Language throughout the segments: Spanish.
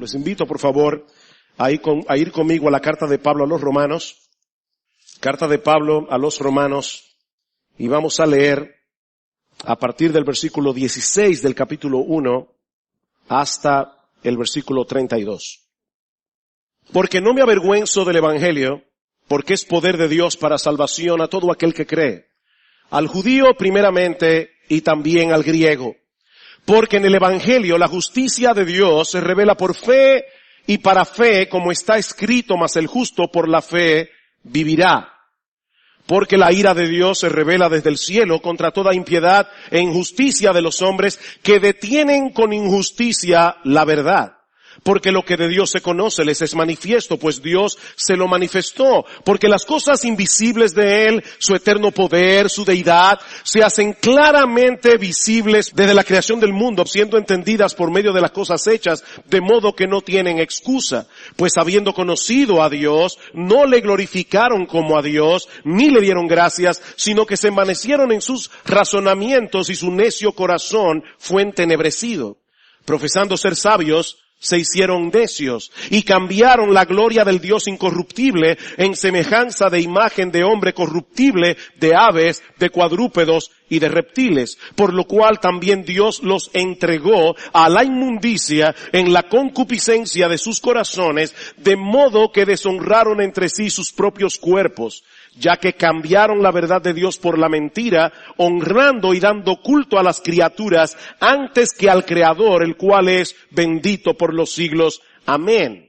Les invito, por favor, a ir conmigo a la carta de Pablo a los Romanos. Carta de Pablo a los Romanos. Y vamos a leer a partir del versículo 16 del capítulo 1 hasta el versículo 32. Porque no me avergüenzo del Evangelio, porque es poder de Dios para salvación a todo aquel que cree, al judío primeramente y también al griego. Porque en el Evangelio la justicia de Dios se revela por fe y para fe, como está escrito, mas el justo por la fe vivirá. Porque la ira de Dios se revela desde el cielo contra toda impiedad e injusticia de los hombres que detienen con injusticia la verdad. Porque lo que de Dios se conoce les es manifiesto, pues Dios se lo manifestó. Porque las cosas invisibles de Él, su eterno poder, su deidad, se hacen claramente visibles desde la creación del mundo, siendo entendidas por medio de las cosas hechas, de modo que no tienen excusa. Pues habiendo conocido a Dios, no le glorificaron como a Dios, ni le dieron gracias, sino que se envanecieron en sus razonamientos y su necio corazón fue entenebrecido. Profesando ser sabios, se hicieron necios y cambiaron la gloria del Dios incorruptible en semejanza de imagen de hombre corruptible, de aves, de cuadrúpedos y de reptiles, por lo cual también Dios los entregó a la inmundicia en la concupiscencia de sus corazones, de modo que deshonraron entre sí sus propios cuerpos, ya que cambiaron la verdad de Dios por la mentira, honrando y dando culto a las criaturas antes que al Creador, el cual es bendito por los siglos. Amén.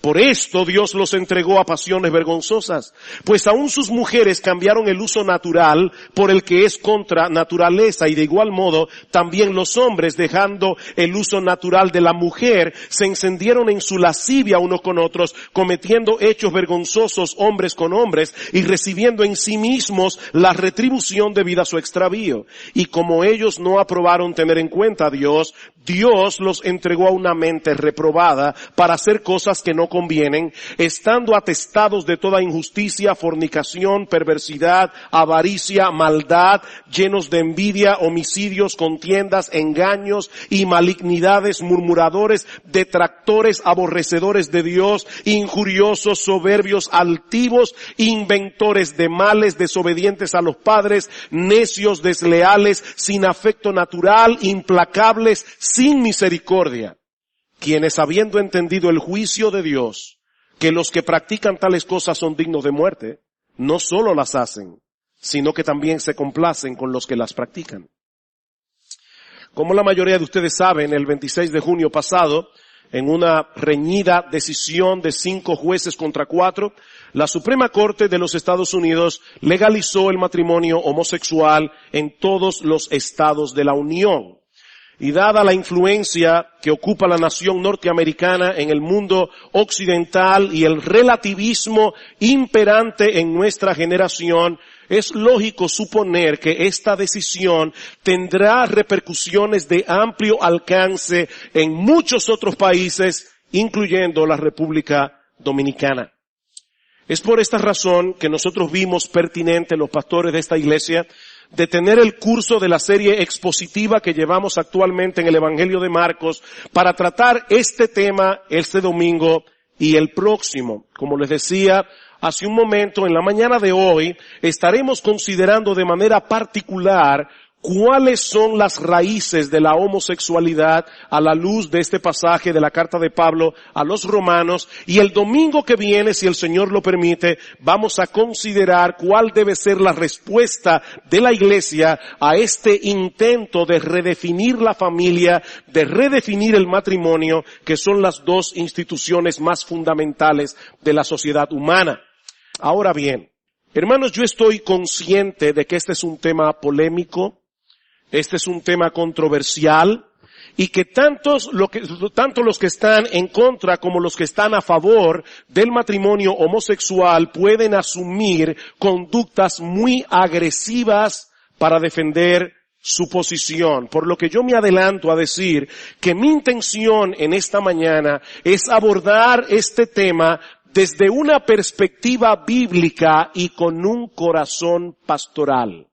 Por esto Dios los entregó a pasiones vergonzosas, pues aún sus mujeres cambiaron el uso natural por el que es contra naturaleza, y de igual modo también los hombres, dejando el uso natural de la mujer, se encendieron en su lascivia unos con otros, cometiendo hechos vergonzosos hombres con hombres y recibiendo en sí mismos la retribución debida a su extravío. Y como ellos no aprobaron tener en cuenta a Dios, Dios los entregó a una mente reprobada para hacer cosas que no convienen, estando atestados de toda injusticia, fornicación, perversidad, avaricia, maldad, llenos de envidia, homicidios, contiendas, engaños y malignidades, murmuradores, detractores, aborrecedores de Dios, injuriosos, soberbios, altivos, inventores de males, desobedientes a los padres, necios, desleales, sin afecto natural, implacables, sin misericordia, quienes habiendo entendido el juicio de Dios, que los que practican tales cosas son dignos de muerte, no solo las hacen, sino que también se complacen con los que las practican. Como la mayoría de ustedes saben, el 26 de junio pasado, en una reñida decisión de 5 jueces contra 4, la Suprema Corte de los Estados Unidos legalizó el matrimonio homosexual en todos los estados de la Unión. Y dada la influencia que ocupa la nación norteamericana en el mundo occidental y el relativismo imperante en nuestra generación, es lógico suponer que esta decisión tendrá repercusiones de amplio alcance en muchos otros países, incluyendo la República Dominicana. Es por esta razón que nosotros vimos pertinente, los pastores de esta iglesia, de tener el curso de la serie expositiva que llevamos actualmente en el Evangelio de Marcos para tratar este tema este domingo y el próximo. Como les decía hace un momento, en la mañana de hoy estaremos considerando de manera particular cuáles son las raíces de la homosexualidad a la luz de este pasaje de la carta de Pablo a los romanos, y el domingo que viene, si el Señor lo permite, vamos a considerar cuál debe ser la respuesta de la iglesia a este intento de redefinir la familia, de redefinir el matrimonio, que son las dos instituciones más fundamentales de la sociedad humana. Ahora bien, hermanos, yo estoy consciente de que este es un tema polémico. Este es un tema controversial y que tanto los que están en contra como los que están a favor del matrimonio homosexual pueden asumir conductas muy agresivas para defender su posición. Por lo que yo me adelanto a decir que mi intención en esta mañana es abordar este tema desde una perspectiva bíblica y con un corazón pastoral.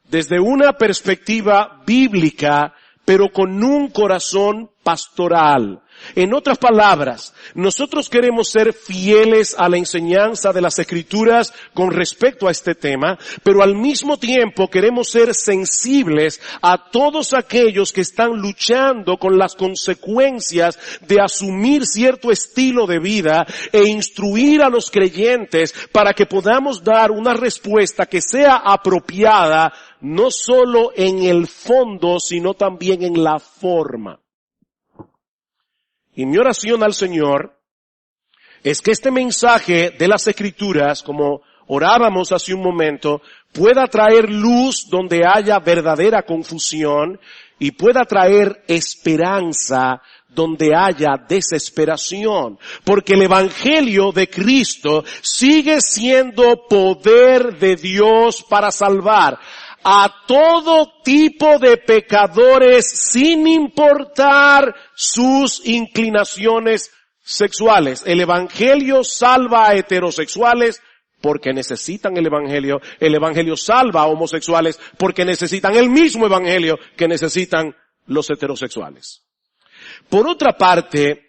Desde una perspectiva bíblica, pero con un corazón pastoral. En otras palabras, nosotros queremos ser fieles a la enseñanza de las Escrituras con respecto a este tema, pero al mismo tiempo queremos ser sensibles a todos aquellos que están luchando con las consecuencias de asumir cierto estilo de vida e instruir a los creyentes para que podamos dar una respuesta que sea apropiada no solo en el fondo, sino también en la forma. Y mi oración al Señor es que este mensaje de las Escrituras, como orábamos hace un momento, pueda traer luz donde haya verdadera confusión y pueda traer esperanza donde haya desesperación. Porque el Evangelio de Cristo sigue siendo poder de Dios para salvar a todo tipo de pecadores sin importar sus inclinaciones sexuales. El Evangelio salva a heterosexuales porque necesitan el Evangelio. El Evangelio salva a homosexuales porque necesitan el mismo Evangelio que necesitan los heterosexuales. Por otra parte,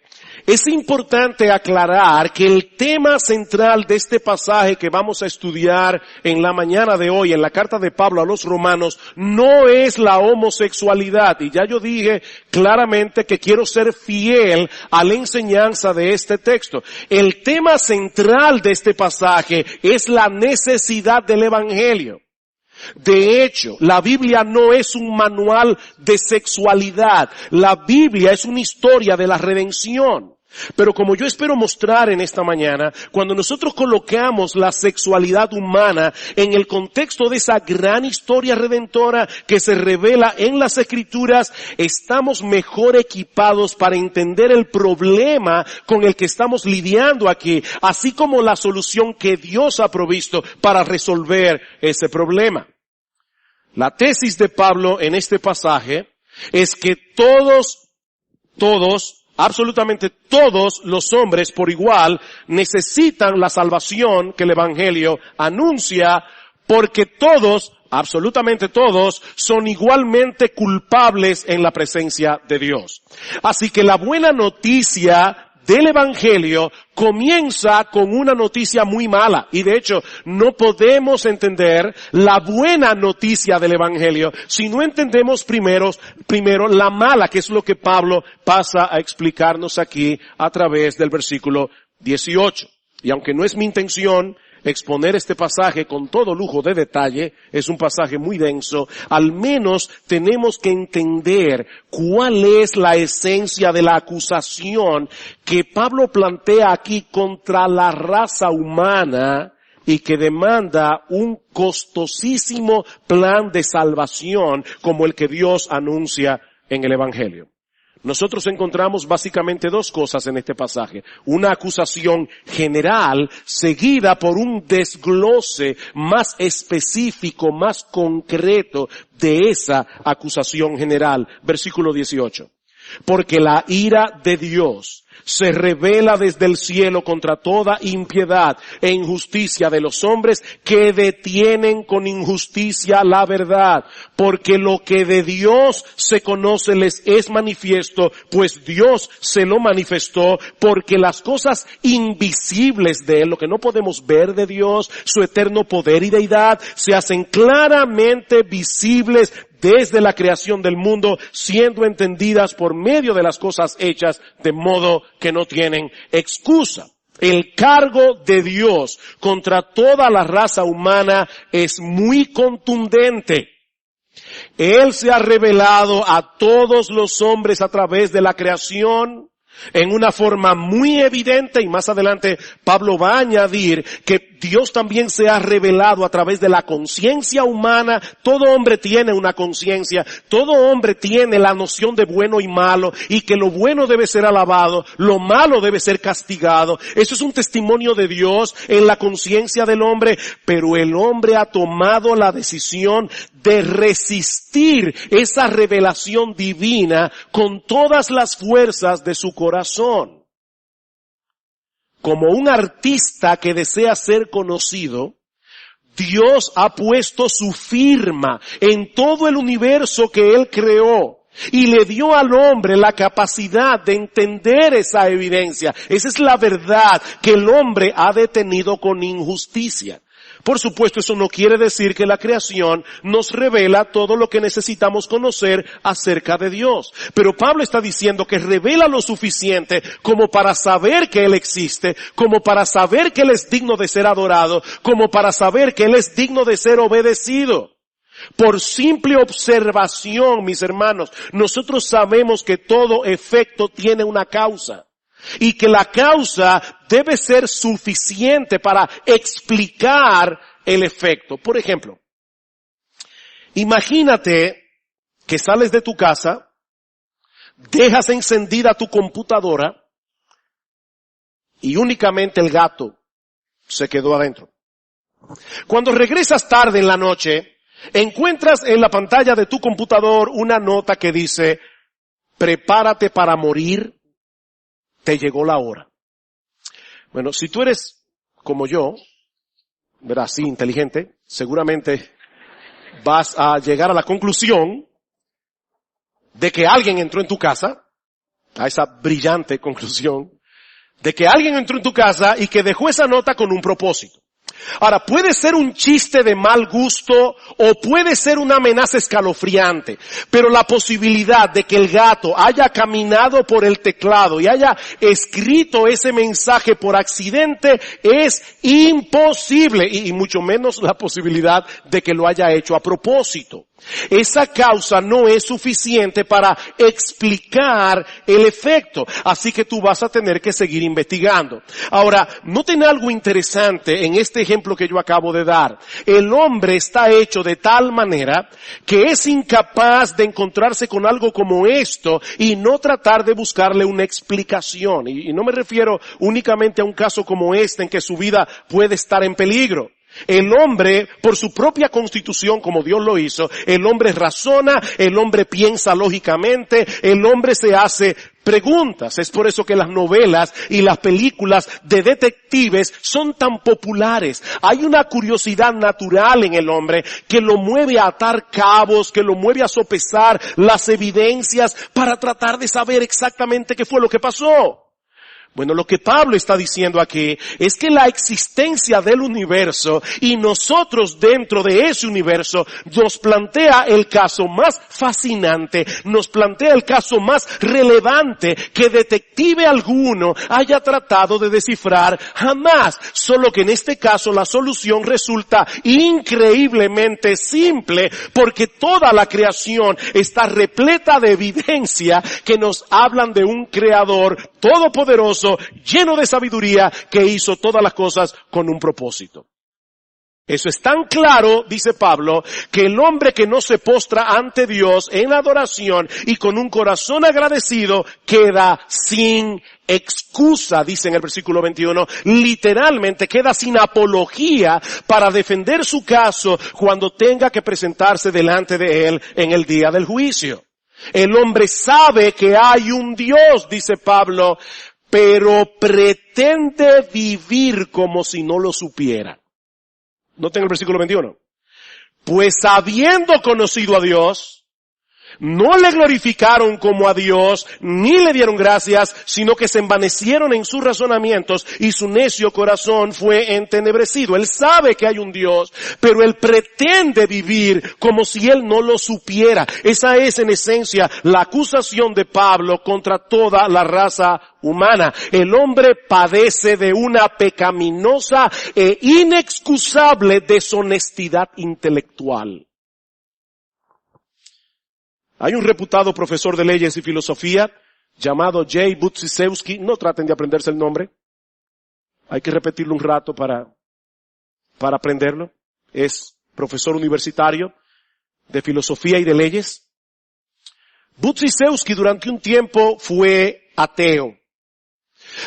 es importante aclarar que el tema central de este pasaje que vamos a estudiar en la mañana de hoy, en la carta de Pablo a los Romanos, no es la homosexualidad. Y ya yo dije claramente que quiero ser fiel a la enseñanza de este texto. El tema central de este pasaje es la necesidad del Evangelio. De hecho, la Biblia no es un manual de sexualidad. La Biblia es una historia de la redención. Pero como yo espero mostrar en esta mañana, cuando nosotros colocamos la sexualidad humana en el contexto de esa gran historia redentora que se revela en las Escrituras, estamos mejor equipados para entender el problema con el que estamos lidiando aquí, así como la solución que Dios ha provisto para resolver ese problema. La tesis de Pablo en este pasaje es que absolutamente todos los hombres por igual necesitan la salvación que el Evangelio anuncia, porque todos, absolutamente todos, son igualmente culpables en la presencia de Dios. Así que la buena noticia del Evangelio comienza con una noticia muy mala. Y de hecho, no podemos entender la buena noticia del Evangelio si no entendemos primero la mala, que es lo que Pablo pasa a explicarnos aquí a través del versículo 18. Y aunque no es mi intención exponer este pasaje con todo lujo de detalle, es un pasaje muy denso, al menos tenemos que entender cuál es la esencia de la acusación que Pablo plantea aquí contra la raza humana y que demanda un costosísimo plan de salvación como el que Dios anuncia en el Evangelio. Nosotros encontramos básicamente dos cosas en este pasaje. Una acusación general seguida por un desglose más específico, más concreto de esa acusación general. Versículo 18. Porque la ira de Dios se revela desde el cielo contra toda impiedad e injusticia de los hombres que detienen con injusticia la verdad. Porque lo que de Dios se conoce les es manifiesto, pues Dios se lo manifestó, porque las cosas invisibles de Él, lo que no podemos ver de Dios, su eterno poder y deidad, se hacen claramente visibles desde la creación del mundo, siendo entendidas por medio de las cosas hechas, de modo que no tienen excusa. El cargo de Dios contra toda la raza humana es muy contundente. Él se ha revelado a todos los hombres a través de la creación en una forma muy evidente, y más adelante Pablo va a añadir que Dios también se ha revelado a través de la conciencia humana. Todo hombre tiene una conciencia, todo hombre tiene la noción de bueno y malo, y que lo bueno debe ser alabado, lo malo debe ser castigado. Eso es un testimonio de Dios en la conciencia del hombre, pero el hombre ha tomado la decisión de resistir esa revelación divina con todas las fuerzas de su corazón. Como un artista que desea ser conocido, Dios ha puesto su firma en todo el universo que Él creó. Y le dio al hombre la capacidad de entender esa evidencia. Esa es la verdad que el hombre ha detenido con injusticia. Por supuesto, eso no quiere decir que la creación nos revela todo lo que necesitamos conocer acerca de Dios. Pero Pablo está diciendo que revela lo suficiente como para saber que Él existe, como para saber que Él es digno de ser adorado, como para saber que Él es digno de ser obedecido. Por simple observación, mis hermanos, nosotros sabemos que todo efecto tiene una causa. Y que la causa debe ser suficiente para explicar el efecto. Por ejemplo, imagínate que sales de tu casa, dejas encendida tu computadora y únicamente el gato se quedó adentro. Cuando regresas tarde en la noche, encuentras en la pantalla de tu computador una nota que dice, prepárate para morir. Te llegó la hora. Bueno, si tú eres como yo, ¿verdad? Así inteligente, seguramente vas a llegar a la conclusión de que alguien entró en tu casa, a esa brillante conclusión, de que alguien entró en tu casa y que dejó esa nota con un propósito. Ahora, puede ser un chiste de mal gusto o puede ser una amenaza escalofriante, pero la posibilidad de que el gato haya caminado por el teclado y haya escrito ese mensaje por accidente es imposible, y mucho menos la posibilidad de que lo haya hecho a propósito. Esa causa no es suficiente para explicar el efecto, así que tú vas a tener que seguir investigando. Ahora, noten algo interesante en este ejemplo que yo acabo de dar. El hombre está hecho de tal manera que es incapaz de encontrarse con algo como esto y no tratar de buscarle una explicación. Y no me refiero únicamente a un caso como este en que su vida puede estar en peligro. El hombre, por su propia constitución, como Dios lo hizo, el hombre razona, el hombre piensa lógicamente, el hombre se hace preguntas. Es por eso que las novelas y las películas de detectives son tan populares. Hay una curiosidad natural en el hombre que lo mueve a atar cabos, que lo mueve a sopesar las evidencias para tratar de saber exactamente qué fue lo que pasó. Bueno, lo que Pablo está diciendo aquí es que la existencia del universo y nosotros dentro de ese universo nos plantea el caso más fascinante, nos plantea el caso más relevante que detective alguno haya tratado de descifrar jamás. Solo que en este caso la solución resulta increíblemente simple porque toda la creación está repleta de evidencia que nos hablan de un creador todopoderoso, lleno de sabiduría, que hizo todas las cosas con un propósito. Eso es tan claro, dice Pablo, que el hombre que no se postra ante Dios en adoración y con un corazón agradecido queda sin excusa, dice en el versículo 21, literalmente queda sin apología para defender su caso cuando tenga que presentarse delante de él en el día del juicio. El hombre sabe que hay un Dios, dice Pablo, pero pretende vivir como si no lo supiera. Noten el versículo 21. Pues habiendo conocido a Dios, no le glorificaron como a Dios, ni le dieron gracias, sino que se envanecieron en sus razonamientos y su necio corazón fue entenebrecido. Él sabe que hay un Dios, pero él pretende vivir como si él no lo supiera. Esa es en esencia la acusación de Pablo contra toda la raza humana. El hombre padece de una pecaminosa e inexcusable deshonestidad intelectual. Hay un reputado profesor de leyes y filosofía llamado J. Budziszewski. No traten de aprenderse el nombre. Hay que repetirlo un rato para aprenderlo. Es profesor universitario de filosofía y de leyes. Budziszewski durante un tiempo fue ateo.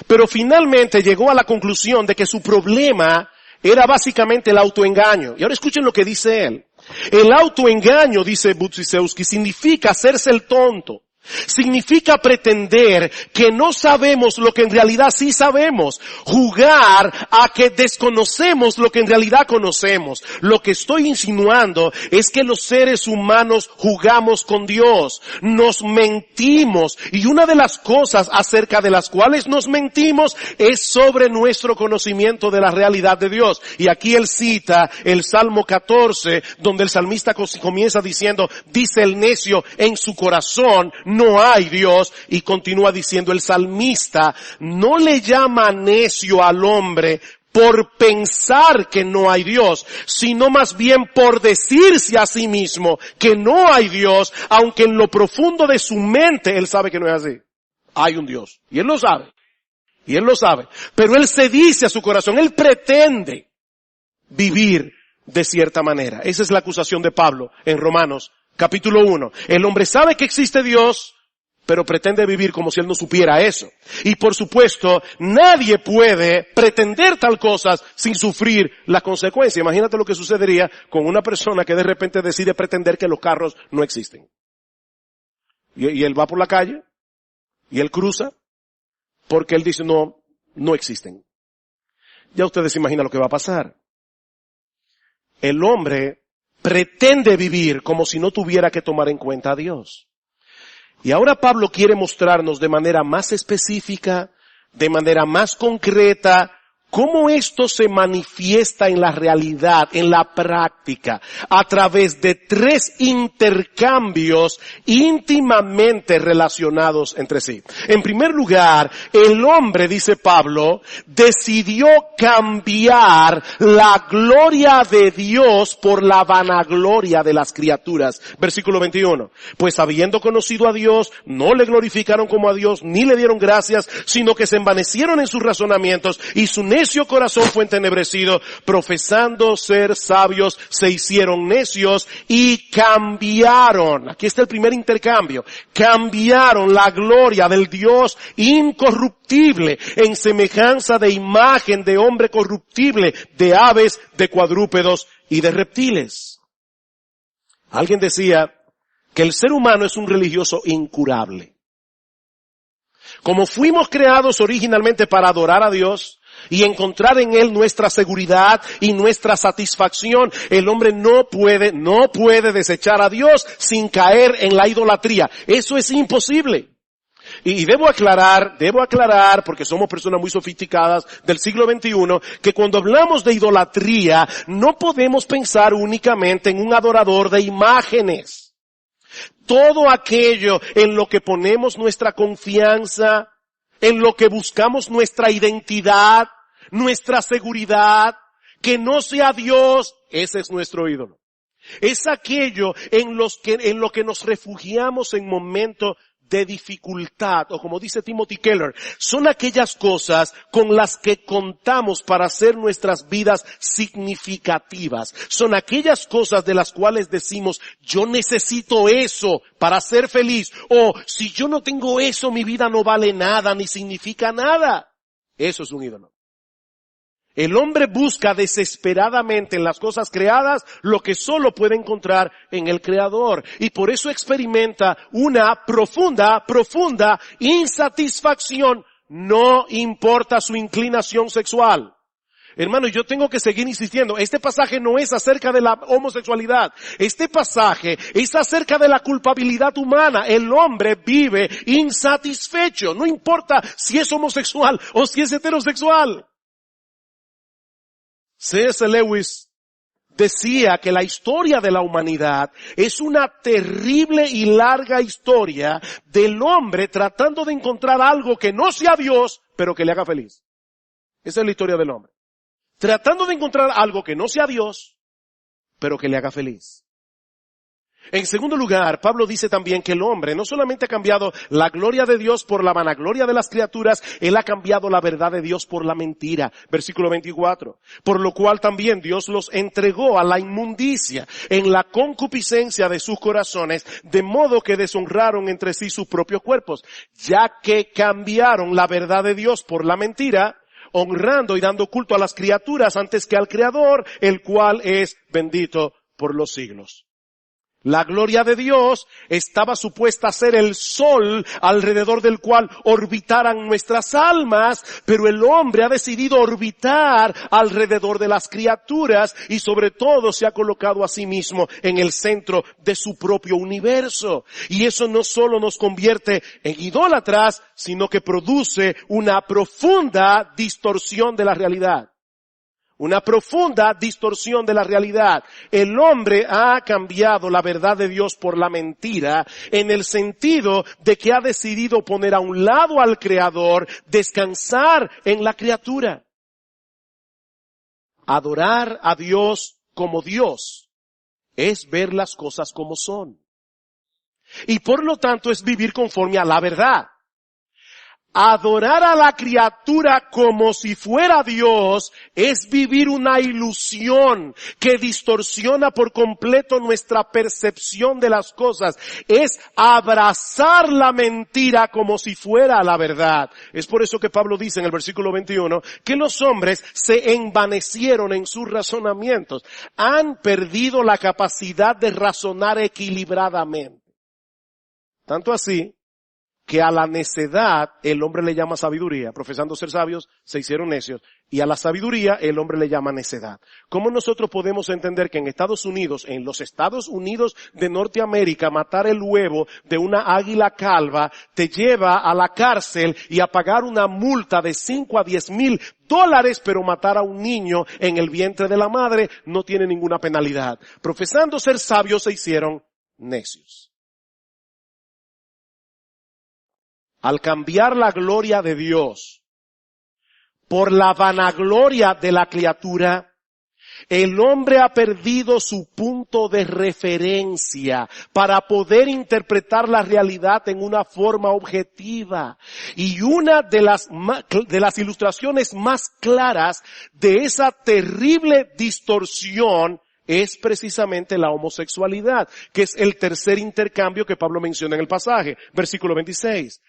Pero finalmente llegó a la conclusión de que su problema era básicamente el autoengaño. Y ahora escuchen lo que dice él. El autoengaño, dice Budziszewski, significa hacerse el tonto. Significa pretender que no sabemos lo que en realidad sí sabemos. Jugar a que desconocemos lo que en realidad conocemos. Lo que estoy insinuando es que los seres humanos jugamos con Dios. Nos mentimos. Y una de las cosas acerca de las cuales nos mentimos es sobre nuestro conocimiento de la realidad de Dios. Y aquí él cita el Salmo 14, donde el salmista comienza diciendo, dice el necio en su corazón, no hay Dios, y continúa diciendo el salmista, no le llama necio al hombre por pensar que no hay Dios, sino más bien por decirse a sí mismo que no hay Dios, aunque en lo profundo de su mente él sabe que no es así. Hay un Dios, y él lo sabe, pero él se dice a su corazón, él pretende vivir de cierta manera. Esa es la acusación de Pablo en Romanos capítulo 1. El hombre sabe que existe Dios, pero pretende vivir como si él no supiera eso. Y por supuesto, nadie puede pretender tal cosa sin sufrir la consecuencia. Imagínate lo que sucedería con una persona que de repente decide pretender que los carros no existen. Y él va por la calle, y él cruza, porque él dice no existen. Ya ustedes se imaginan lo que va a pasar. El hombre pretende vivir como si no tuviera que tomar en cuenta a Dios. Y ahora Pablo quiere mostrarnos de manera más específica, de manera más concreta, cómo esto se manifiesta en la realidad, en la práctica, a través de 3 intercambios íntimamente relacionados entre sí. En primer lugar, el hombre, dice Pablo, decidió cambiar la gloria de Dios por la vanagloria de las criaturas. Versículo 21. Pues habiendo conocido a Dios, no le glorificaron como a Dios, ni le dieron gracias, sino que se envanecieron en sus razonamientos y su necio corazón fue entenebrecido, profesando ser sabios, se hicieron necios y cambiaron. Aquí está el primer intercambio. Cambiaron la gloria del Dios incorruptible en semejanza de imagen de hombre corruptible, de aves, de cuadrúpedos y de reptiles. Alguien decía que el ser humano es un religioso incurable. Como fuimos creados originalmente para adorar a Dios y encontrar en Él nuestra seguridad y nuestra satisfacción, el hombre no puede desechar a Dios sin caer en la idolatría. Eso es imposible. Y debo aclarar, porque somos personas muy sofisticadas del siglo XXI, que cuando hablamos de idolatría, no podemos pensar únicamente en un adorador de imágenes. Todo aquello en lo que ponemos nuestra confianza, en lo que buscamos nuestra identidad, nuestra seguridad, que no sea Dios, ese es nuestro ídolo. Es aquello en lo que nos refugiamos en momentos de dificultad, o como dice Timothy Keller, son aquellas cosas con las que contamos para hacer nuestras vidas significativas. Son aquellas cosas de las cuales decimos, yo necesito eso para ser feliz, o si yo no tengo eso, mi vida no vale nada, ni significa nada. Eso es un ídolo. El hombre busca desesperadamente en las cosas creadas lo que solo puede encontrar en el Creador. Y por eso experimenta una profunda insatisfacción, no importa su inclinación sexual. Hermano, yo tengo que seguir insistiendo. Este pasaje no es acerca de la homosexualidad. Este pasaje es acerca de la culpabilidad humana. El hombre vive insatisfecho. No importa si es homosexual o si es heterosexual. C.S. Lewis decía que la historia de la humanidad es una terrible y larga historia del hombre tratando de encontrar algo que no sea Dios, pero que le haga feliz. Esa es la historia del hombre. Tratando de encontrar algo que no sea Dios, pero que le haga feliz. En segundo lugar, Pablo dice también que el hombre no solamente ha cambiado la gloria de Dios por la vanagloria de las criaturas, él ha cambiado la verdad de Dios por la mentira. Versículo 24. Por lo cual también Dios los entregó a la inmundicia en la concupiscencia de sus corazones, de modo que deshonraron entre sí sus propios cuerpos, ya que cambiaron la verdad de Dios por la mentira, honrando y dando culto a las criaturas antes que al Creador, el cual es bendito por los siglos. La gloria de Dios estaba supuesta a ser el sol alrededor del cual orbitaran nuestras almas, pero el hombre ha decidido orbitar alrededor de las criaturas y sobre todo se ha colocado a sí mismo en el centro de su propio universo. Y eso no solo nos convierte en idólatras, sino que produce una profunda distorsión de la realidad. Una profunda distorsión de la realidad. El hombre ha cambiado la verdad de Dios por la mentira en el sentido de que ha decidido poner a un lado al Creador, descansar en la criatura. Adorar a Dios como Dios es ver las cosas como son. Y por lo tanto es vivir conforme a la verdad. Adorar a la criatura como si fuera Dios es vivir una ilusión que distorsiona por completo nuestra percepción de las cosas. Es abrazar la mentira como si fuera la verdad. Es por eso que Pablo dice en el versículo 21 que los hombres se envanecieron en sus razonamientos. Han perdido la capacidad de razonar equilibradamente. Tanto así que a la necedad el hombre le llama sabiduría. Profesando ser sabios, se hicieron necios. Y a la sabiduría el hombre le llama necedad. ¿Cómo nosotros podemos entender que en Estados Unidos, en los Estados Unidos de Norteamérica, matar el huevo de una águila calva te lleva a la cárcel y a pagar una multa de 5 a 10 mil dólares, pero matar a un niño en el vientre de la madre no tiene ninguna penalidad? Profesando ser sabios se hicieron necios. Al cambiar la gloria de Dios por la vanagloria de la criatura, el hombre ha perdido su punto de referencia para poder interpretar la realidad en una forma objetiva. Y una de las ilustraciones más claras de esa terrible distorsión es precisamente la homosexualidad, que es el tercer intercambio que Pablo menciona en el pasaje, versículo 26.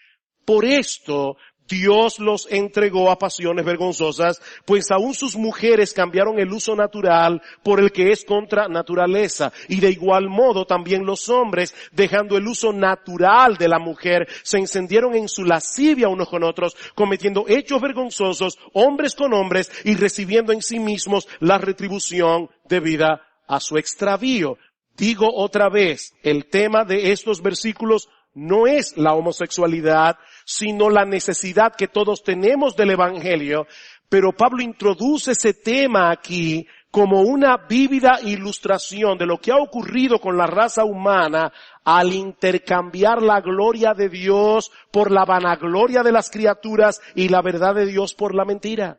Por esto Dios los entregó a pasiones vergonzosas, pues aún sus mujeres cambiaron el uso natural por el que es contra naturaleza. Y de igual modo también los hombres, dejando el uso natural de la mujer, se encendieron en su lascivia unos con otros, cometiendo hechos vergonzosos, hombres con hombres, y recibiendo en sí mismos la retribución debida a su extravío. Digo otra vez, el tema de estos versículos no es la homosexualidad, sino la necesidad que todos tenemos del Evangelio, pero Pablo introduce ese tema aquí como una vívida ilustración de lo que ha ocurrido con la raza humana al intercambiar la gloria de Dios por la vanagloria de las criaturas y la verdad de Dios por la mentira.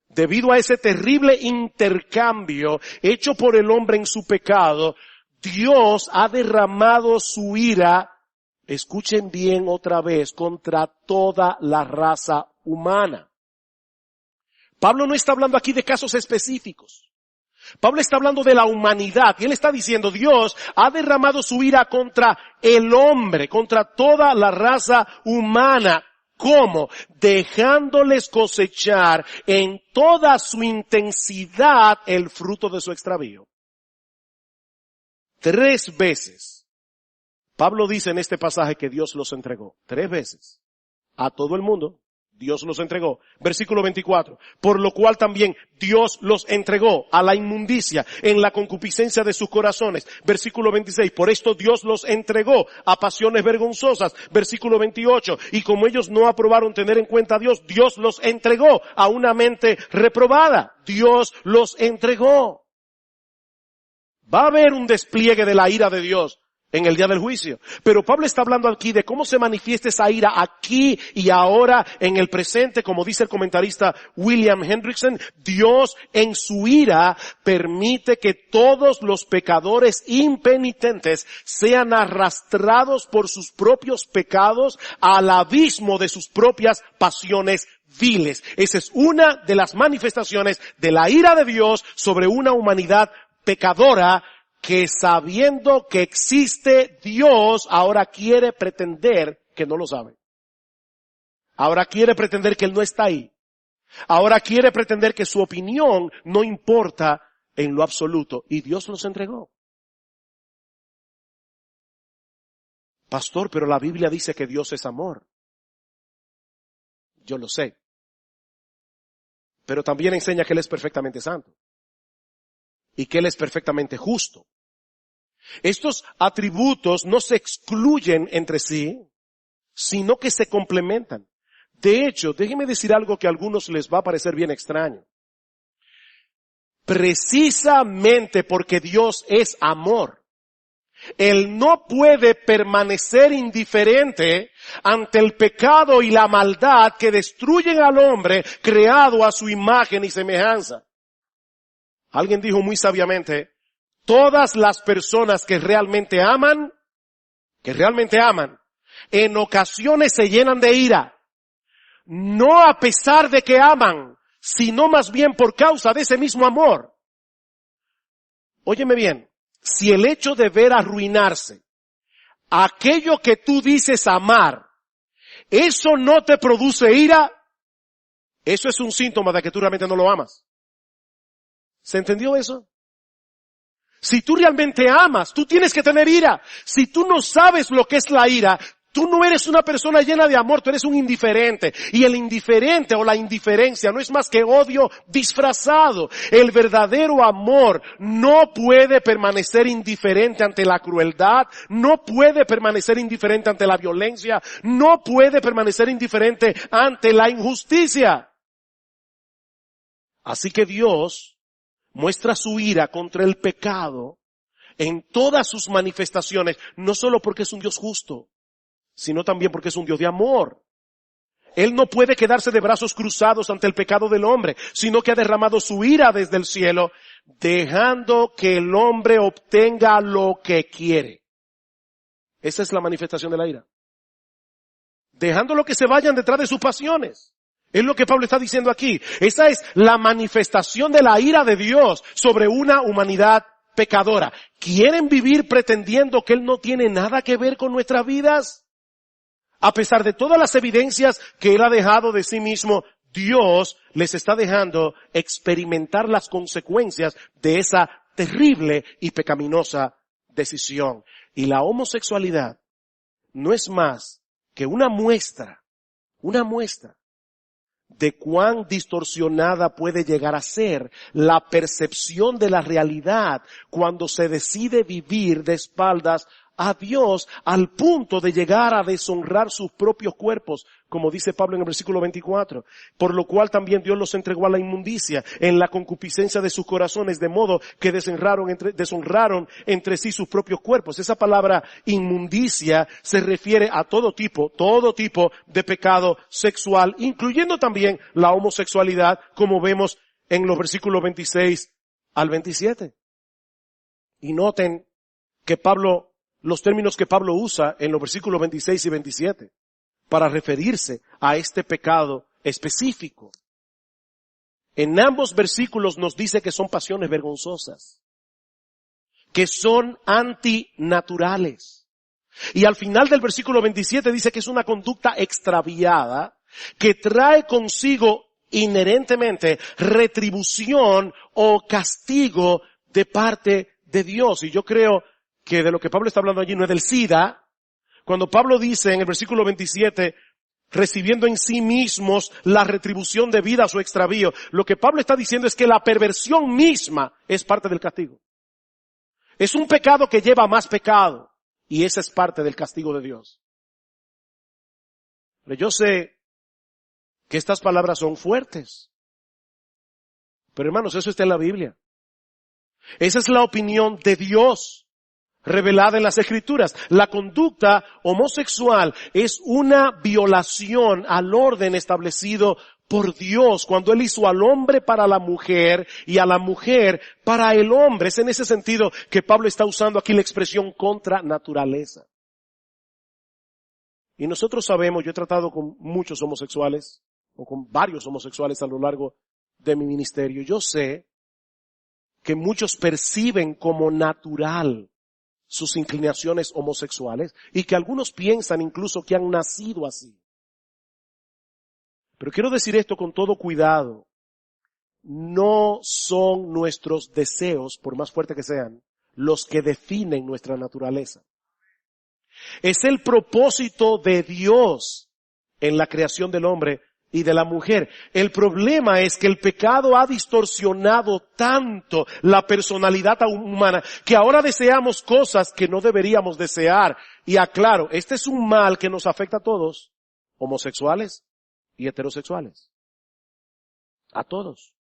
Debido a ese terrible intercambio hecho por el hombre en su pecado, Dios ha derramado su ira, escuchen bien otra vez, contra toda la raza humana. Pablo no está hablando aquí de casos específicos. Pablo está hablando de la humanidad y él está diciendo Dios ha derramado su ira contra el hombre, contra toda la raza humana. ¿Cómo? Dejándoles cosechar en toda su intensidad el fruto de su extravío. 3 veces. Pablo dice en este pasaje que Dios los entregó. 3 veces. A todo el mundo. Dios los entregó. Versículo 24. Por lo cual también Dios los entregó a la inmundicia en la concupiscencia de sus corazones. Versículo 26. Por esto Dios los entregó a pasiones vergonzosas. Versículo 28. Y como ellos no aprobaron tener en cuenta a Dios, Dios los entregó a una mente reprobada. Dios los entregó. Va a haber un despliegue de la ira de Dios en el día del juicio. Pero Pablo está hablando aquí de cómo se manifiesta esa ira aquí y ahora en el presente, como dice el comentarista William Hendrickson. Dios en su ira permite que todos los pecadores impenitentes sean arrastrados por sus propios pecados al abismo de sus propias pasiones viles. Esa es una de las manifestaciones de la ira de Dios sobre una humanidad pecadora que sabiendo que existe Dios, ahora quiere pretender que no lo sabe. Ahora quiere pretender que Él no está ahí. Ahora quiere pretender que su opinión no importa en lo absoluto. Y Dios los entregó. Pastor, pero la Biblia dice que Dios es amor. Yo lo sé. Pero también enseña que Él es perfectamente santo. Y que Él es perfectamente justo. Estos atributos no se excluyen entre sí, sino que se complementan. De hecho, déjenme decir algo que a algunos les va a parecer bien extraño. Precisamente porque Dios es amor, Él no puede permanecer indiferente ante el pecado y la maldad que destruyen al hombre creado a su imagen y semejanza. Alguien dijo muy sabiamente, todas las personas que realmente aman, en ocasiones se llenan de ira. No a pesar de que aman, sino más bien por causa de ese mismo amor. Óyeme bien, si el hecho de ver arruinarse aquello que tú dices amar, eso no te produce ira, eso es un síntoma de que tú realmente no lo amas. ¿Se entendió eso? Si tú realmente amas, tú tienes que tener ira. Si tú no sabes lo que es la ira, tú no eres una persona llena de amor, tú eres un indiferente. Y el indiferente o la indiferencia no es más que odio disfrazado. El verdadero amor no puede permanecer indiferente ante la crueldad, no puede permanecer indiferente ante la violencia, no puede permanecer indiferente ante la injusticia. Así que Dios muestra su ira contra el pecado en todas sus manifestaciones, no solo porque es un Dios justo, sino también porque es un Dios de amor. Él no puede quedarse de brazos cruzados ante el pecado del hombre, sino que ha derramado su ira desde el cielo, dejando que el hombre obtenga lo que quiere. Esa es la manifestación de la ira. Dejándolo que se vayan detrás de sus pasiones. Es lo que Pablo está diciendo aquí. Esa es la manifestación de la ira de Dios sobre una humanidad pecadora. ¿Quieren vivir pretendiendo que Él no tiene nada que ver con nuestras vidas? A pesar de todas las evidencias que Él ha dejado de sí mismo, Dios les está dejando experimentar las consecuencias de esa terrible y pecaminosa decisión. Y la homosexualidad no es más que una muestra de cuán distorsionada puede llegar a ser la percepción de la realidad cuando se decide vivir de espaldas a Dios al punto de llegar a deshonrar sus propios cuerpos, como dice Pablo en el versículo 24, por lo cual también Dios los entregó a la inmundicia en la concupiscencia de sus corazones, de modo que deshonraron entre sí sus propios cuerpos. Esa palabra inmundicia se refiere a todo tipo de pecado sexual, incluyendo también la homosexualidad, como vemos en los versículos 26 al 27. Y noten que los términos que Pablo usa en los versículos 26 y 27 para referirse a este pecado específico. En ambos versículos nos dice que son pasiones vergonzosas, que son antinaturales. Y al final del versículo 27 dice que es una conducta extraviada que trae consigo inherentemente retribución o castigo de parte de Dios. Y yo creo que de lo que Pablo está hablando allí no es del SIDA. Cuando Pablo dice en el versículo 27, recibiendo en sí mismos la retribución debida a su extravío, lo que Pablo está diciendo es que la perversión misma es parte del castigo. Es un pecado que lleva a más pecado, y esa es parte del castigo de Dios. Pero yo sé que estas palabras son fuertes. Pero hermanos, eso está en la Biblia. Esa es la opinión de Dios revelada en las Escrituras. La conducta homosexual es una violación al orden establecido por Dios cuando Él hizo al hombre para la mujer y a la mujer para el hombre. Es en ese sentido que Pablo está usando aquí la expresión contra naturaleza. Y nosotros sabemos, yo he tratado con muchos homosexuales o con varios homosexuales a lo largo de mi ministerio. Yo sé que muchos perciben como natural sus inclinaciones homosexuales y que algunos piensan incluso que han nacido así. Pero quiero decir esto con todo cuidado. No son nuestros deseos, por más fuertes que sean, los que definen nuestra naturaleza. Es el propósito de Dios en la creación del hombre y de la mujer. El problema es que el pecado ha distorsionado tanto la personalidad humana que ahora deseamos cosas que no deberíamos desear. Y aclaro, este es un mal que nos afecta a todos, homosexuales y heterosexuales. A todos.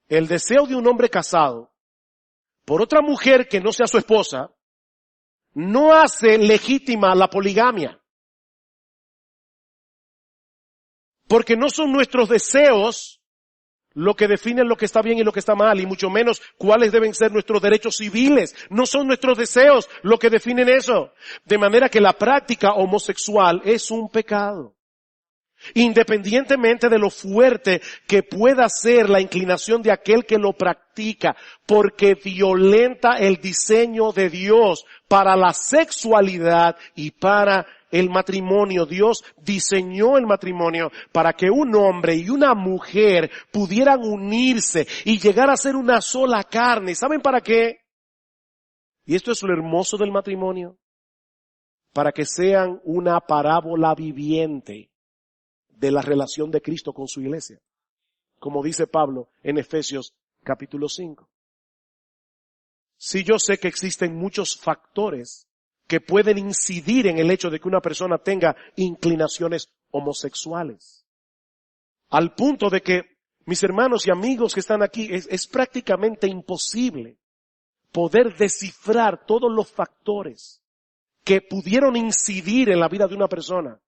El deseo de un hombre casado por otra mujer que no sea su esposa no hace legítima la poligamia. Porque no son nuestros deseos lo que definen lo que está bien y lo que está mal, y mucho menos cuáles deben ser nuestros derechos civiles. No son nuestros deseos lo que definen eso. De manera que la práctica homosexual es un pecado. Independientemente de lo fuerte que pueda ser la inclinación de aquel que lo practica, porque violenta el diseño de Dios para la sexualidad y para el matrimonio. Dios diseñó el matrimonio para que un hombre y una mujer pudieran unirse y llegar a ser una sola carne. ¿Saben para qué? Y esto es lo hermoso del matrimonio. Para que sean una parábola viviente de la relación de Cristo con su iglesia. Como dice Pablo en Efesios capítulo 5. Sí, yo sé que existen muchos factores que pueden incidir en el hecho de que una persona tenga inclinaciones homosexuales. Al punto de que, mis hermanos y amigos que están aquí, es prácticamente imposible poder descifrar todos los factores que pudieron incidir en la vida de una persona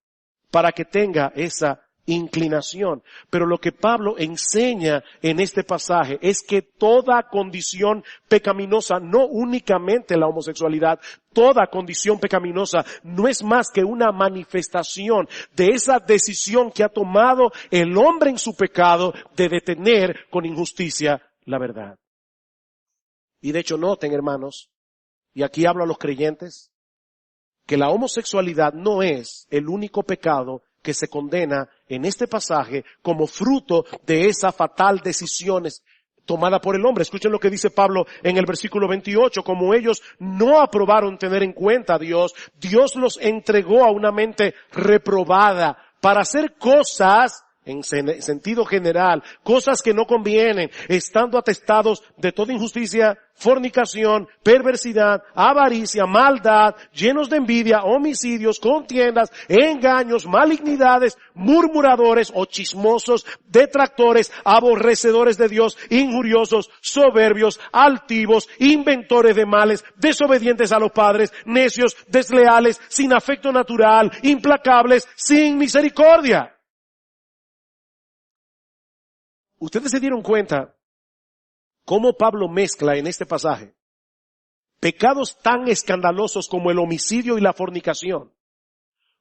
para que tenga esa inclinación. Pero lo que Pablo enseña en este pasaje es que toda condición pecaminosa, no únicamente la homosexualidad, toda condición pecaminosa no es más que una manifestación de esa decisión que ha tomado el hombre en su pecado de detener con injusticia la verdad. Y de hecho noten, hermanos, y aquí hablo a los creyentes, que la homosexualidad no es el único pecado que se condena en este pasaje como fruto de esa fatal decisión tomada por el hombre. Escuchen lo que dice Pablo en el versículo 28. Como ellos no aprobaron tener en cuenta a Dios, Dios los entregó a una mente reprobada para hacer cosas en sentido general, cosas que no convienen, estando atestados de toda injusticia, fornicación, perversidad, avaricia, maldad, llenos de envidia, homicidios, contiendas, engaños, malignidades, murmuradores o chismosos, detractores, aborrecedores de Dios, injuriosos, soberbios, altivos, inventores de males, desobedientes a los padres, necios, desleales, sin afecto natural, implacables, sin misericordia. Ustedes se dieron cuenta cómo Pablo mezcla en este pasaje pecados tan escandalosos como el homicidio y la fornicación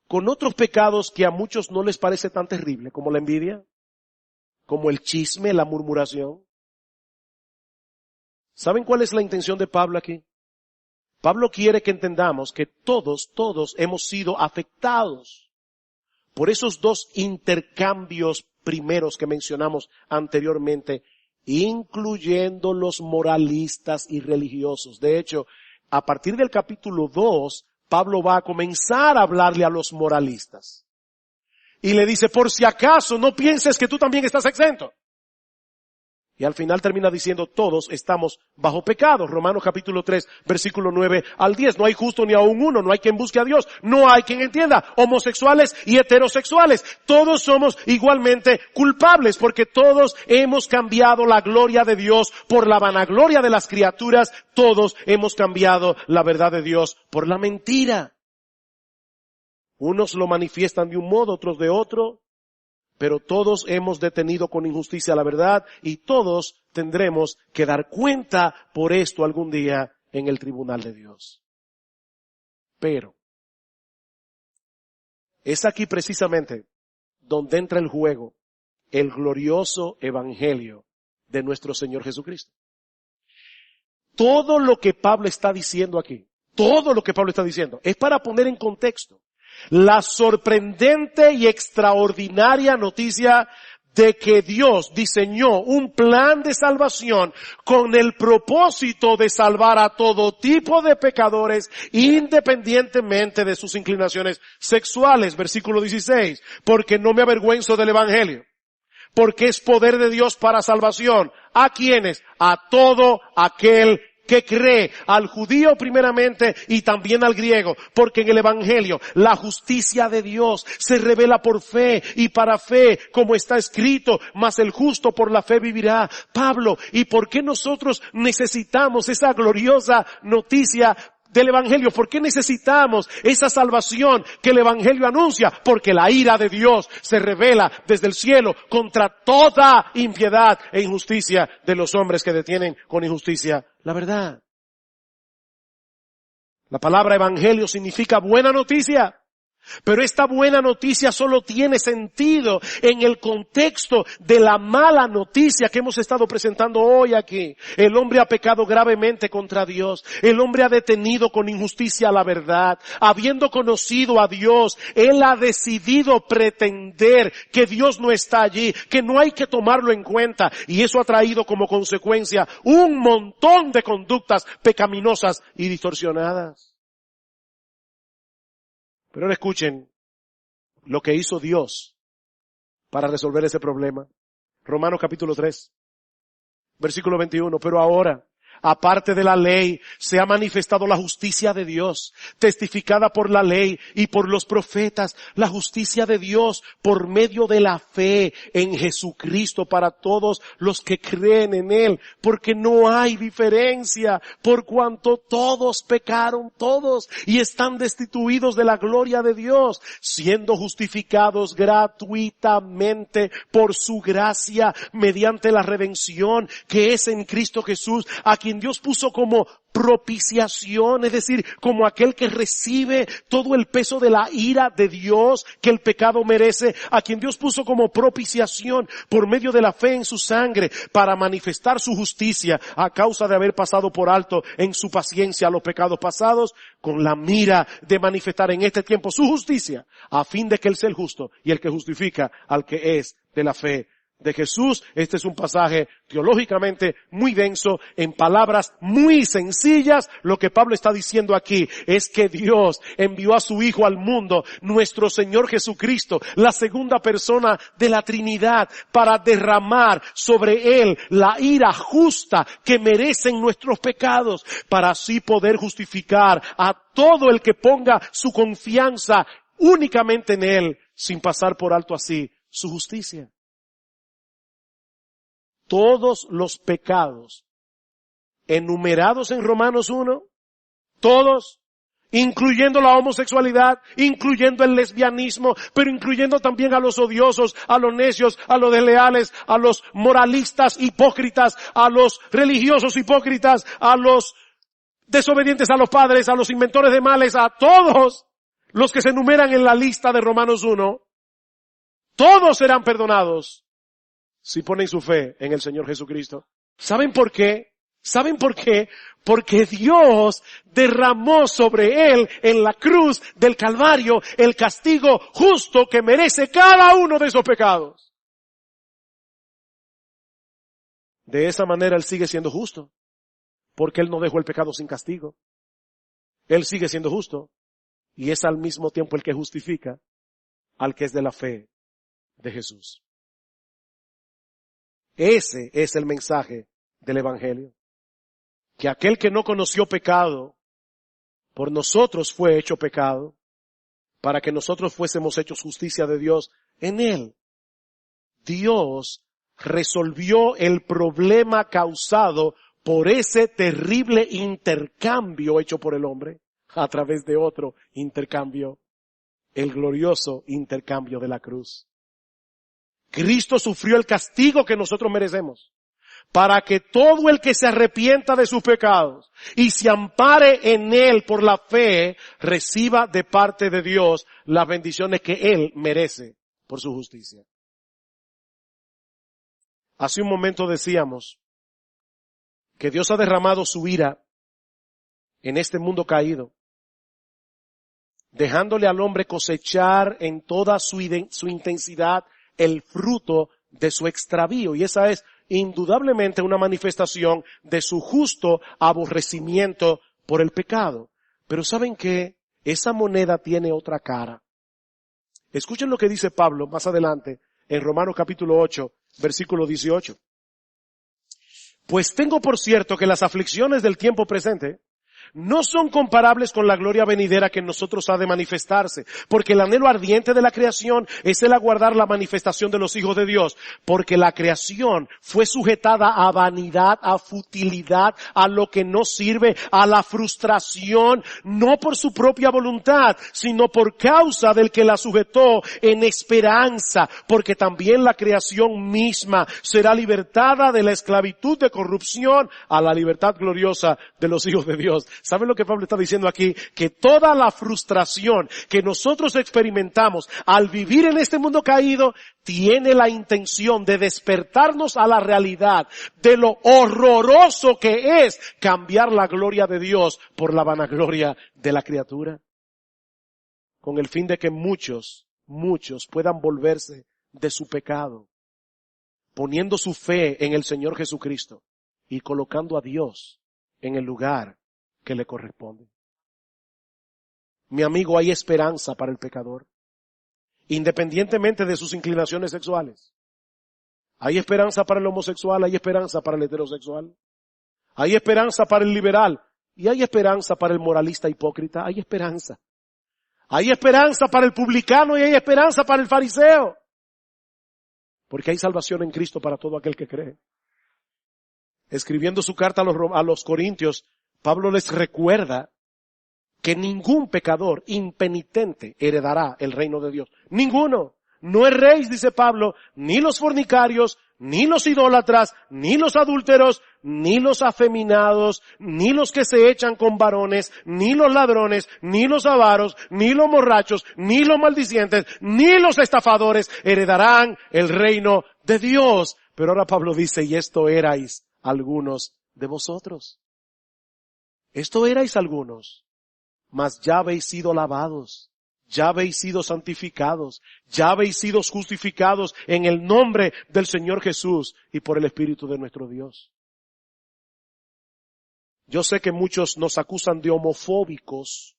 con otros pecados que a muchos no les parece tan terrible, como la envidia, como el chisme, la murmuración. ¿Saben cuál es la intención de Pablo aquí? Pablo quiere que entendamos que todos hemos sido afectados por esos dos intercambios primeros que mencionamos anteriormente, incluyendo los moralistas y religiosos. De hecho, a partir del capítulo 2, Pablo va a comenzar a hablarle a los moralistas. Y le dice, por si acaso no pienses que tú también estás exento. Y al final termina diciendo, todos estamos bajo pecado. Romanos capítulo 3, versículo 9 al 10. No hay justo ni aun uno, no hay quien busque a Dios, no hay quien entienda. Homosexuales y heterosexuales, todos somos igualmente culpables porque todos hemos cambiado la gloria de Dios por la vanagloria de las criaturas. Todos hemos cambiado la verdad de Dios por la mentira. Unos lo manifiestan de un modo, otros de otro. Pero todos hemos detenido con injusticia la verdad y todos tendremos que dar cuenta por esto algún día en el tribunal de Dios. Pero es aquí precisamente donde entra el juego el glorioso evangelio de nuestro Señor Jesucristo. Todo lo que Pablo está diciendo aquí, todo lo que Pablo está diciendo es para poner en contexto la sorprendente y extraordinaria noticia de que Dios diseñó un plan de salvación con el propósito de salvar a todo tipo de pecadores independientemente de sus inclinaciones sexuales. Versículo 16. Porque no me avergüenzo del evangelio, porque es poder de Dios para salvación. ¿A quiénes? A todo aquel que cree, al judío primeramente y también al griego, porque en el evangelio la justicia de Dios se revela por fe y para fe, como está escrito, mas el justo por la fe vivirá. Pablo, ¿y por qué nosotros necesitamos esa gloriosa noticia del evangelio? ¿Por qué necesitamos esa salvación que el evangelio anuncia? Porque la ira de Dios se revela desde el cielo contra toda impiedad e injusticia de los hombres que detienen con injusticia la verdad. La palabra evangelio significa buena noticia. Pero esta buena noticia solo tiene sentido en el contexto de la mala noticia que hemos estado presentando hoy aquí. El hombre ha pecado gravemente contra Dios. El hombre ha detenido con injusticia la verdad. Habiendo conocido a Dios, él ha decidido pretender que Dios no está allí, que no hay que tomarlo en cuenta. Y eso ha traído como consecuencia un montón de conductas pecaminosas y distorsionadas. Pero ahora escuchen lo que hizo Dios para resolver ese problema. Romanos capítulo 3, versículo 21. Pero ahora, aparte de la ley, se ha manifestado la justicia de Dios, testificada por la ley y por los profetas, la justicia de Dios por medio de la fe en Jesucristo para todos los que creen en Él, porque no hay diferencia, por cuanto todos pecaron, todos, y están destituidos de la gloria de Dios, siendo justificados gratuitamente por su gracia, mediante la redención que es en Cristo Jesús, a quien Dios puso como propiciación, es decir, como aquel que recibe todo el peso de la ira de Dios que el pecado merece, a quien Dios puso como propiciación por medio de la fe en su sangre para manifestar su justicia a causa de haber pasado por alto en su paciencia los pecados pasados, con la mira de manifestar en este tiempo su justicia, a fin de que Él sea el justo y el que justifica al que es de la fe de Jesús. Este es un pasaje teológicamente muy denso, en palabras muy sencillas. Lo que Pablo está diciendo aquí es que Dios envió a su Hijo al mundo, nuestro Señor Jesucristo, la segunda persona de la Trinidad, para derramar sobre Él la ira justa que merecen nuestros pecados, para así poder justificar a todo el que ponga su confianza únicamente en Él, sin pasar por alto así su justicia. Todos los pecados enumerados en Romanos 1, todos, incluyendo la homosexualidad, incluyendo el lesbianismo, pero incluyendo también a los odiosos, a los necios, a los desleales, a los moralistas hipócritas, a los religiosos hipócritas, a los desobedientes a los padres, a los inventores de males, a todos los que se enumeran en la lista de Romanos 1, todos serán perdonados si ponen su fe en el Señor Jesucristo. ¿Saben por qué? ¿Saben por qué? Porque Dios derramó sobre Él en la cruz del Calvario el castigo justo que merece cada uno de esos pecados. De esa manera Él sigue siendo justo, porque Él no dejó el pecado sin castigo. Él sigue siendo justo y es al mismo tiempo el que justifica al que es de la fe de Jesús. Ese es el mensaje del Evangelio. Que aquel que no conoció pecado, por nosotros fue hecho pecado, para que nosotros fuésemos hechos justicia de Dios en Él. Dios resolvió el problema causado por ese terrible intercambio hecho por el hombre, a través de otro intercambio, el glorioso intercambio de la cruz. Cristo sufrió el castigo que nosotros merecemos, para que todo el que se arrepienta de sus pecados y se ampare en Él por la fe, reciba de parte de Dios las bendiciones que Él merece por su justicia. Hace un momento decíamos que Dios ha derramado su ira en este mundo caído, dejándole al hombre cosechar en toda su intensidad el fruto de su extravío. Y esa es indudablemente una manifestación de su justo aborrecimiento por el pecado. Pero ¿saben qué? Esa moneda tiene otra cara. Escuchen lo que dice Pablo más adelante en Romanos capítulo 8, versículo 18. Pues tengo por cierto que las aflicciones del tiempo presente no son comparables con la gloria venidera que en nosotros ha de manifestarse, porque el anhelo ardiente de la creación es el aguardar la manifestación de los hijos de Dios, porque la creación fue sujetada a vanidad, a futilidad, a lo que no sirve, a la frustración, no por su propia voluntad, sino por causa del que la sujetó en esperanza, porque también la creación misma será libertada de la esclavitud de corrupción a la libertad gloriosa de los hijos de Dios. ¿Saben lo que Pablo está diciendo aquí? Que toda la frustración que nosotros experimentamos al vivir en este mundo caído tiene la intención de despertarnos a la realidad de lo horroroso que es cambiar la gloria de Dios por la vanagloria de la criatura. Con el fin de que muchos puedan volverse de su pecado, poniendo su fe en el Señor Jesucristo y colocando a Dios en el lugar que le corresponde. Mi amigo, hay esperanza para el pecador, independientemente de sus inclinaciones sexuales. Hay esperanza para el homosexual, hay esperanza para el heterosexual, hay esperanza para el liberal y hay esperanza para el moralista hipócrita. Hay esperanza. Hay esperanza para el publicano y hay esperanza para el fariseo. Porque hay salvación en Cristo para todo aquel que cree. Escribiendo su carta a los Corintios, Pablo les recuerda que ningún pecador impenitente heredará el reino de Dios. Ninguno. No erréis, dice Pablo, ni los fornicarios, ni los idólatras, ni los adúlteros, ni los afeminados, ni los que se echan con varones, ni los ladrones, ni los avaros, ni los borrachos, ni los maldicientes, ni los estafadores heredarán el reino de Dios. Pero ahora Pablo dice, y esto erais algunos de vosotros. Esto erais algunos, mas ya habéis sido lavados, ya habéis sido santificados, ya habéis sido justificados en el nombre del Señor Jesús y por el Espíritu de nuestro Dios. Yo sé que muchos nos acusan de homofóbicos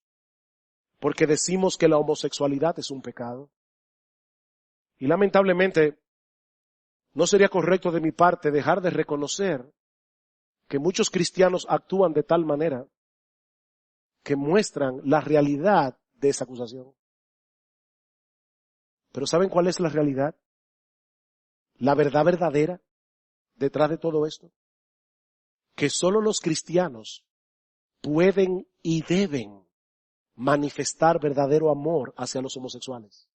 porque decimos que la homosexualidad es un pecado. Y lamentablemente, no sería correcto de mi parte dejar de reconocer que muchos cristianos actúan de tal manera que muestran la realidad de esa acusación. Pero ¿saben cuál es la realidad? La verdad verdadera detrás de todo esto. Que solo los cristianos pueden y deben manifestar verdadero amor hacia los homosexuales.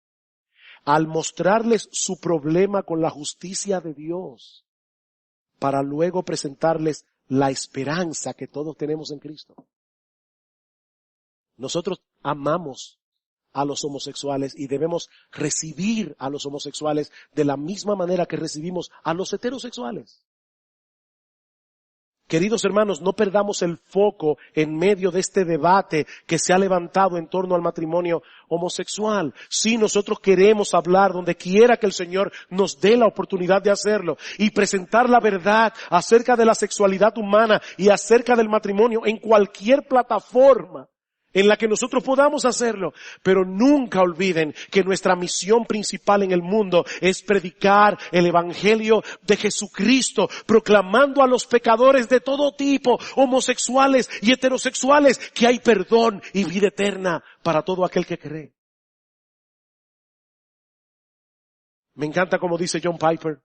Al mostrarles su problema con la justicia de Dios, para luego presentarles la esperanza que todos tenemos en Cristo. Nosotros amamos a los homosexuales y debemos recibir a los homosexuales de la misma manera que recibimos a los heterosexuales. Queridos hermanos, no perdamos el foco en medio de este debate que se ha levantado en torno al matrimonio homosexual. Sí, nosotros queremos hablar donde quiera que el Señor nos dé la oportunidad de hacerlo y presentar la verdad acerca de la sexualidad humana y acerca del matrimonio en cualquier plataforma en la que nosotros podamos hacerlo. Pero nunca olviden que nuestra misión principal en el mundo es predicar el Evangelio de Jesucristo, proclamando a los pecadores de todo tipo, homosexuales y heterosexuales, que hay perdón y vida eterna para todo aquel que cree. Me encanta como dice John Piper,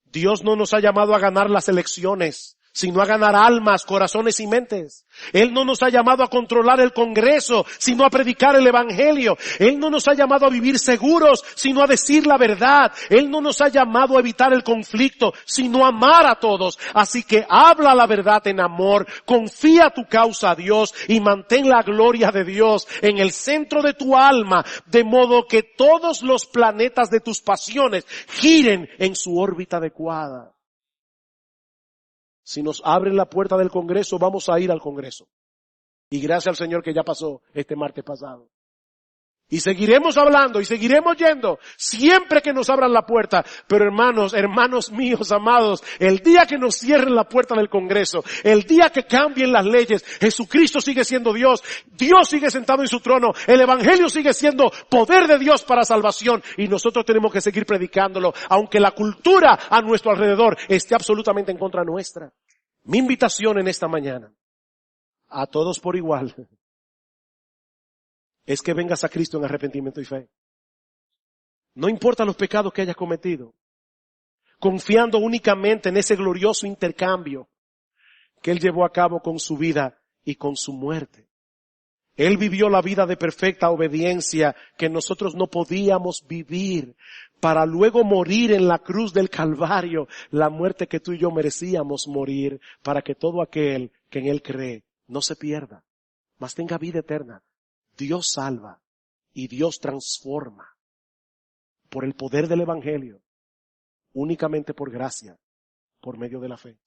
Dios no nos ha llamado a ganar las elecciones, sino a ganar almas, corazones y mentes. Él no nos ha llamado a controlar el Congreso, sino a predicar el Evangelio. Él no nos ha llamado a vivir seguros, sino a decir la verdad. Él no nos ha llamado a evitar el conflicto, sino a amar a todos. Así que habla la verdad en amor, confía tu causa a Dios y mantén la gloria de Dios en el centro de tu alma, de modo que todos los planetas de tus pasiones giren en su órbita adecuada. Si nos abren la puerta del Congreso, vamos a ir al Congreso. Y gracias al Señor que ya pasó este martes pasado. Y seguiremos hablando y seguiremos yendo siempre que nos abran la puerta. Pero hermanos míos amados, el día que nos cierren la puerta del Congreso, el día que cambien las leyes, Jesucristo sigue siendo Dios, Dios sigue sentado en su trono, el Evangelio sigue siendo poder de Dios para salvación y nosotros tenemos que seguir predicándolo, aunque la cultura a nuestro alrededor esté absolutamente en contra nuestra. Mi invitación en esta mañana, a todos por igual, es que vengas a Cristo en arrepentimiento y fe. No importa los pecados que hayas cometido, confiando únicamente en ese glorioso intercambio que Él llevó a cabo con su vida y con su muerte. Él vivió la vida de perfecta obediencia que nosotros no podíamos vivir para luego morir en la cruz del Calvario, la muerte que tú y yo merecíamos morir, para que todo aquel que en Él cree no se pierda, mas tenga vida eterna. Dios salva y Dios transforma por el poder del Evangelio, únicamente por gracia, por medio de la fe.